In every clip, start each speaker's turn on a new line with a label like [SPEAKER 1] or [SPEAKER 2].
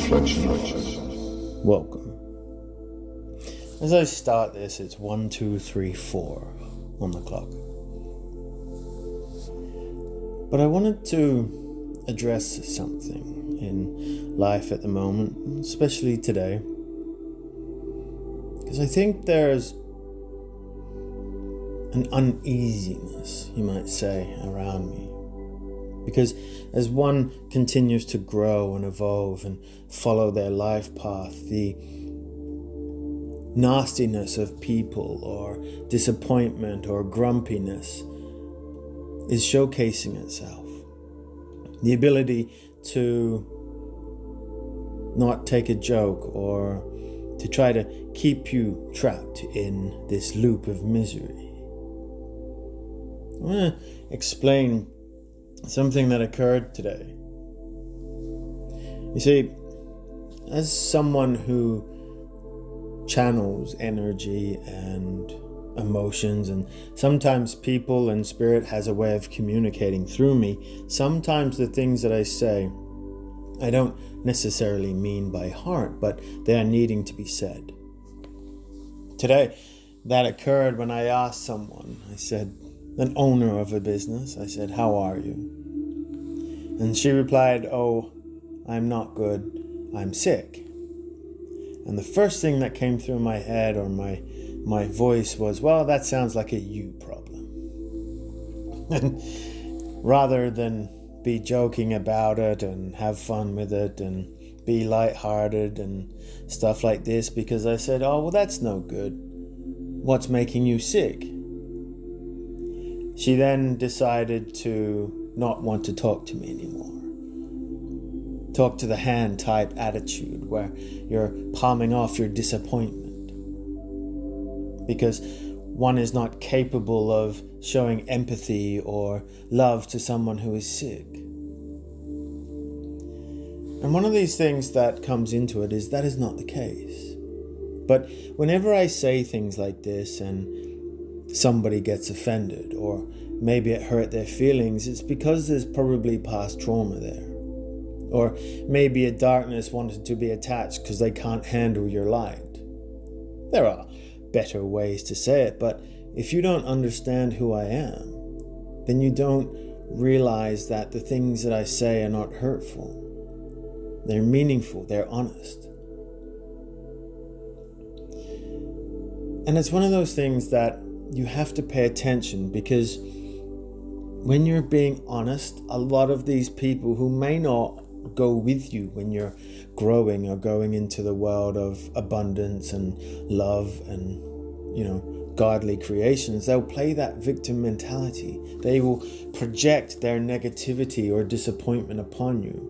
[SPEAKER 1] Welcome. As I start this, it's 1, 2, 3, 4 on the clock. But I wanted to address something in life at the moment, especially today, because I think there's an uneasiness, you might say, around me. Because as one continues to grow and evolve and follow their life path, the nastiness of people or disappointment or grumpiness is showcasing itself. The ability to not take a joke or to try to keep you trapped in this loop of misery. I want to explain something that occurred today. You see, as someone who channels energy and emotions, and sometimes people and spirit has a way of communicating through me, sometimes the things that I say I don't necessarily mean by heart, but they are needing to be said. Today, that occurred when I asked someone, I said, an owner of a business, I said, "How are you?" And she replied, "Oh, I'm not good, I'm sick." And the first thing that came through my head or my voice was, well, that sounds like a you problem. And rather than be joking about it and have fun with it and be lighthearted and stuff like this, because I said, "Oh, well, that's no good. What's making you sick?" She then decided to not want to talk to me anymore. Talk to the hand type attitude where you're palming off your disappointment because one is not capable of showing empathy or love to someone who is sick. And one of these things that comes into it is that is not the case. But whenever I say things like this and somebody gets offended or maybe it hurt their feelings, it's because there's probably past trauma there. Or maybe a darkness wanted to be attached because they can't handle your light. There are better ways to say it, but if you don't understand who I am, then you don't realize that the things that I say are not hurtful. They're meaningful, they're honest. And it's one of those things that you have to pay attention, because when you're being honest, a lot of these people who may not go with you when you're growing or going into the world of abundance and love and, godly creations, they'll play that victim mentality. They will project their negativity or disappointment upon you.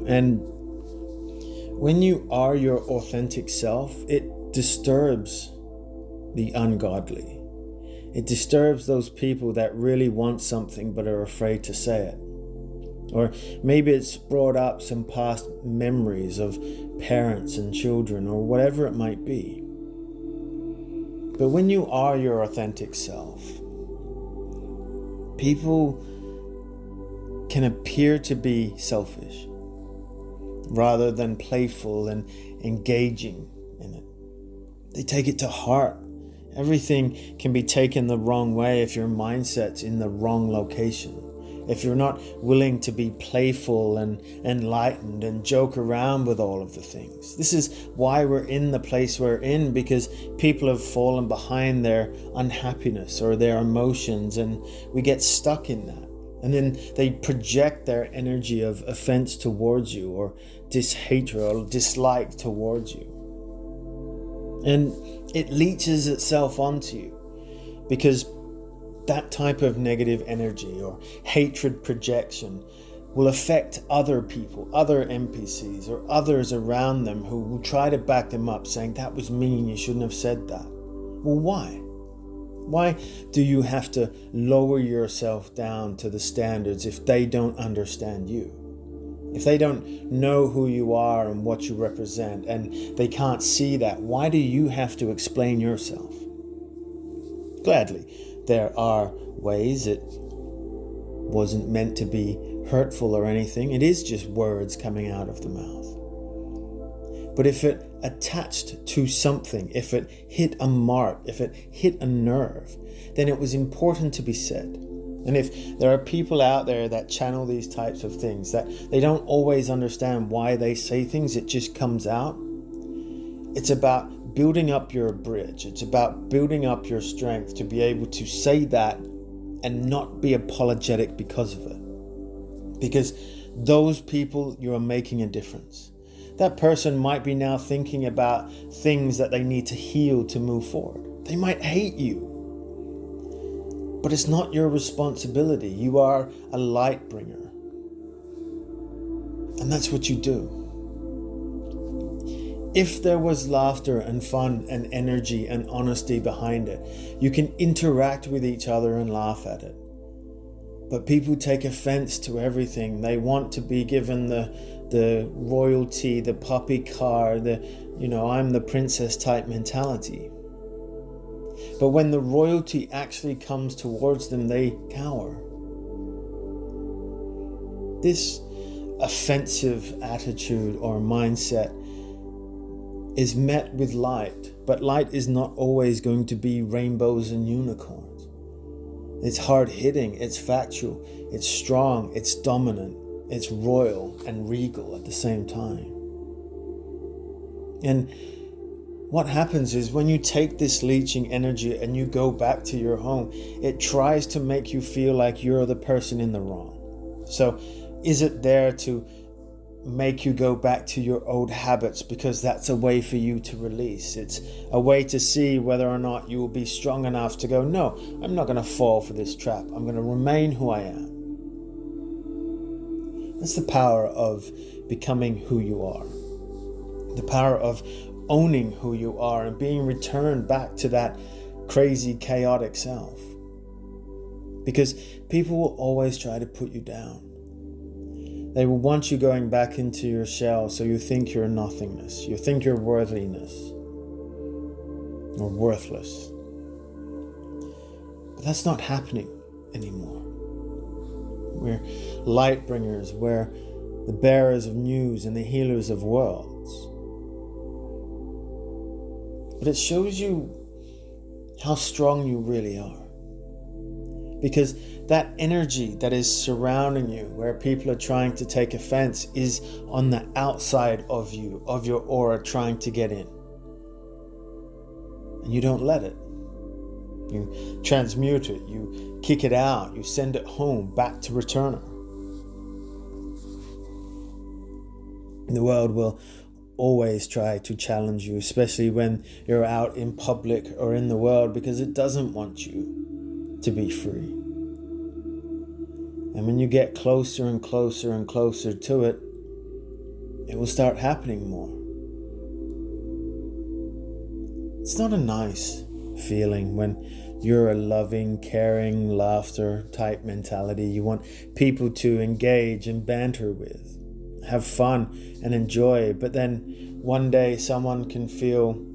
[SPEAKER 1] And when you are your authentic self, it disturbs the ungodly. It disturbs those people that really want something but are afraid to say it. Or maybe it's brought up some past memories of parents and children or whatever it might be. But when you are your authentic self, people can appear to be selfish rather than playful and engaging in it. They take it to heart. Everything can be taken the wrong way if your mindset's in the wrong location. If you're not willing to be playful and enlightened and joke around with all of the things. This is why we're in the place we're in, because people have fallen behind their unhappiness or their emotions, and we get stuck in that. And then they project their energy of offense towards you or hatred or dislike towards you. And it leeches itself onto you, because that type of negative energy or hatred projection will affect other people, other NPCs or others around them who will try to back them up, saying, "That was mean, you shouldn't have said that." Well, why? Why do you have to lower yourself down to the standards if they don't understand you? If they don't know who you are and what you represent, and they can't see that, why do you have to explain yourself? Gladly, there are ways it wasn't meant to be hurtful or anything. It is just words coming out of the mouth. But if it attached to something, if it hit a mark, if it hit a nerve, then it was important to be said. And if there are people out there that channel these types of things, that they don't always understand why they say things, it just comes out. It's about building up your bridge. It's about building up your strength to be able to say that and not be apologetic because of it. Because those people, you are making a difference. That person might be now thinking about things that they need to heal to move forward. They might hate you. But it's not your responsibility. You are a light bringer. And that's what you do. If there was laughter and fun and energy and honesty behind it, you can interact with each other and laugh at it. But people take offense to everything. They want to be given the royalty, the puppy car, I'm the princess type mentality. But when the royalty actually comes towards them, they cower. This offensive attitude or mindset is met with light, but light is not always going to be rainbows and unicorns. It's hard-hitting, it's factual, it's strong, it's dominant, it's royal and regal at the same time. And what happens is when you take this leeching energy and you go back to your home, it tries to make you feel like you're the person in the wrong. So is it there to make you go back to your old habits because that's a way for you to release? It's a way to see whether or not you will be strong enough to go, no, I'm not going to fall for this trap. I'm going to remain who I am. That's the power of becoming who you are. The power of owning who you are and being returned back to that crazy, chaotic self. Because people will always try to put you down. They will want you going back into your shell so you think you're nothingness. You think you're worthiness or worthless. But that's not happening anymore. We're light bringers. We're the bearers of news and the healers of worlds. But it shows you how strong you really are. Because that energy that is surrounding you, where people are trying to take offense, is on the outside of you, of your aura, trying to get in. And you don't let it. You transmute it, you kick it out, you send it home, back to returner. The world will always try to challenge you, especially when you're out in public or in the world, because it doesn't want you to be free. And when you get closer and closer and closer to it, it will start happening more. It's not a nice feeling when you're a loving, caring, laughter type mentality you want people to engage and banter with, have fun and enjoy, but then one day someone can feel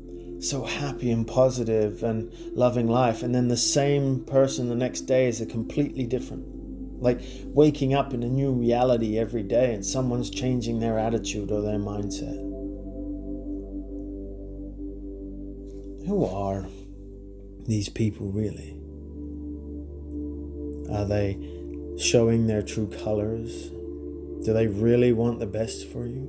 [SPEAKER 1] so happy and positive and loving life, and then the same person the next day is a completely different. Like waking up in a new reality every day and someone's changing their attitude or their mindset. Who are these people really? Are they showing their true colors? Do they really want the best for you?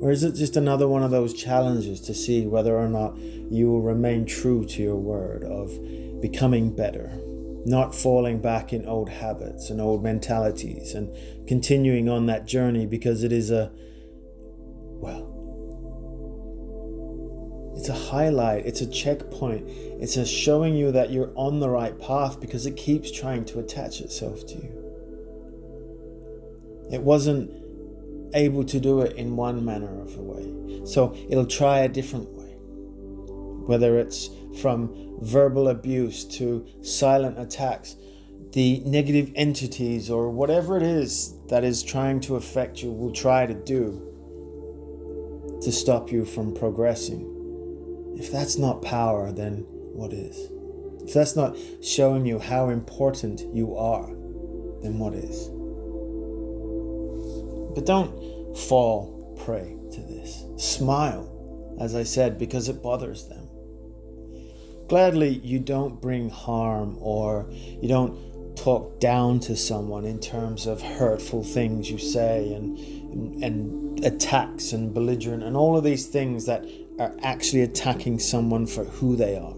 [SPEAKER 1] Or is it just another one of those challenges to see whether or not you will remain true to your word of becoming better, not falling back in old habits and old mentalities and continuing on that journey, because it is it's a highlight, it's a checkpoint, it's a showing you that you're on the right path because it keeps trying to attach itself to you. It wasn't able to do it in one manner of a way, so it'll try a different way. Whether it's from verbal abuse to silent attacks, the negative entities or whatever it is that is trying to affect you will try to do to stop you from progressing. If that's not power, then what is? If that's not showing you how important you are, than what is. But don't fall prey to this. Smile, as I said, because it bothers them. Gladly, you don't bring harm, or you don't talk down to someone in terms of hurtful things you say and attacks and belligerent and all of these things that are actually attacking someone for who they are.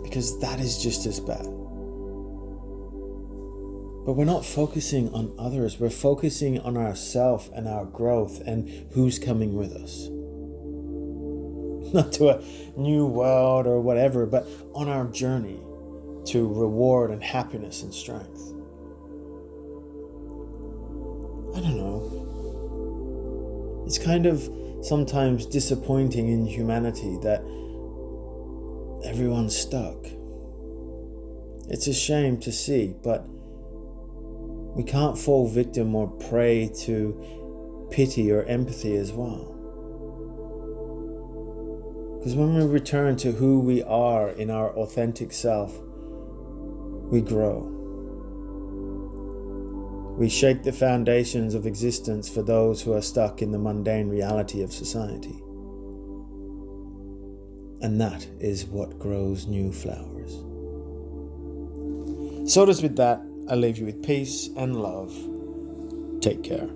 [SPEAKER 1] Because that is just as bad. But we're not focusing on others. We're focusing on ourselves and our growth and who's coming with us. Not to a new world or whatever, but on our journey to reward and happiness and strength. I don't know. It's kind of sometimes disappointing in humanity that everyone's stuck. It's a shame to see, but we can't fall victim or prey to pity or empathy as well. Because when we return to who we are in our authentic self, we grow. We shake the foundations of existence for those who are stuck in the mundane reality of society. And that is what grows new flowers. So it is with that, I leave you with peace and love. Take care.